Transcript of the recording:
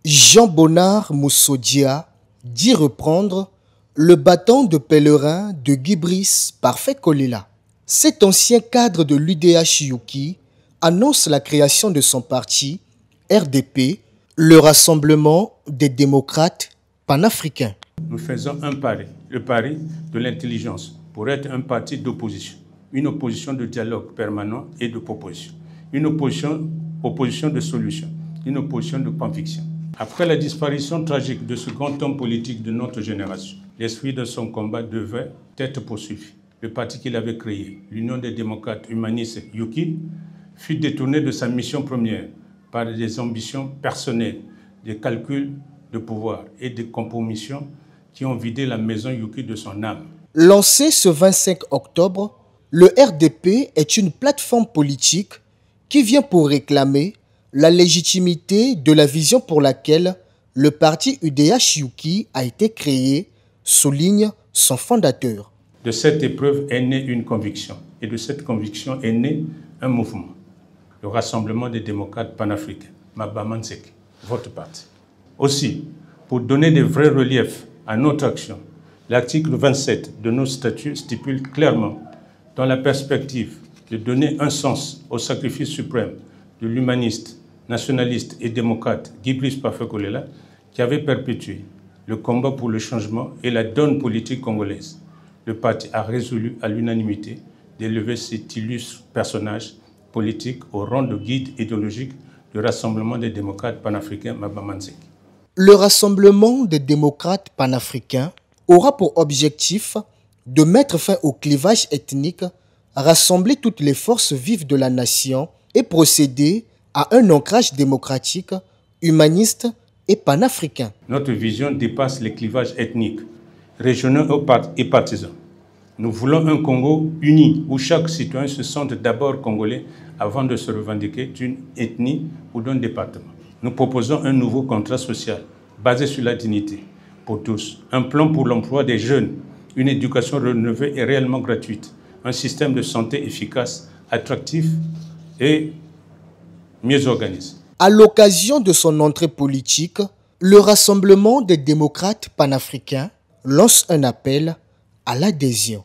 Jean Bonnard Moussodia dit reprendre le bâton de pèlerin de Guy Brice Parfait Kolela. Cet ancien cadre de l'UDH Yuki annonce la création de son parti RDP, le Rassemblement des démocrates panafricains. Nous faisons un pari, le pari de l'intelligence, pour être un parti d'opposition, une opposition de dialogue permanent et de proposition, une opposition de solution, une opposition de conviction. Après la disparition tragique de ce grand homme politique de notre génération, l'esprit de son combat devait être poursuivi. Le parti qu'il avait créé, l'Union des démocrates humanistes Yuki, fut détourné de sa mission première par des ambitions personnelles, des calculs de pouvoir et des compromissions qui ont vidé la maison Yuki de son âme. Lancé ce 25 octobre, le RDP est une plateforme politique qui vient pour réclamer la légitimité de la vision pour laquelle le parti UDH Yuki a été créé, souligne son fondateur. De cette épreuve est née une conviction, et de cette conviction est né un mouvement, le Rassemblement des démocrates panafricains, Mabamanseki, votre parti. Aussi, pour donner de vrais reliefs à notre action, l'article 27 de nos statuts stipule clairement, dans la perspective de donner un sens au sacrifice suprême de l'humaniste, nationaliste et démocrate Guy Brice Parfait Kolela, qui avait perpétué le combat pour le changement et la donne politique congolaise. Le parti a résolu à l'unanimité d'élever cet illustre personnage politique au rang de guide idéologique du Rassemblement des démocrates panafricains Mabamanseki. Le Rassemblement des démocrates panafricains aura pour objectif de mettre fin au clivage ethnique, rassembler toutes les forces vives de la nation et procéder à un ancrage démocratique, humaniste et panafricain. Notre vision dépasse les clivages ethniques, régionaux et partisans. Nous voulons un Congo uni où chaque citoyen se sente d'abord congolais avant de se revendiquer d'une ethnie ou d'un département. Nous proposons un nouveau contrat social basé sur la dignité pour tous, un plan pour l'emploi des jeunes, une éducation rénovée et réellement gratuite, un système de santé efficace, attractif et mieux organisé. À l'occasion de son entrée politique, le Rassemblement des démocrates panafricains lance un appel à l'adhésion.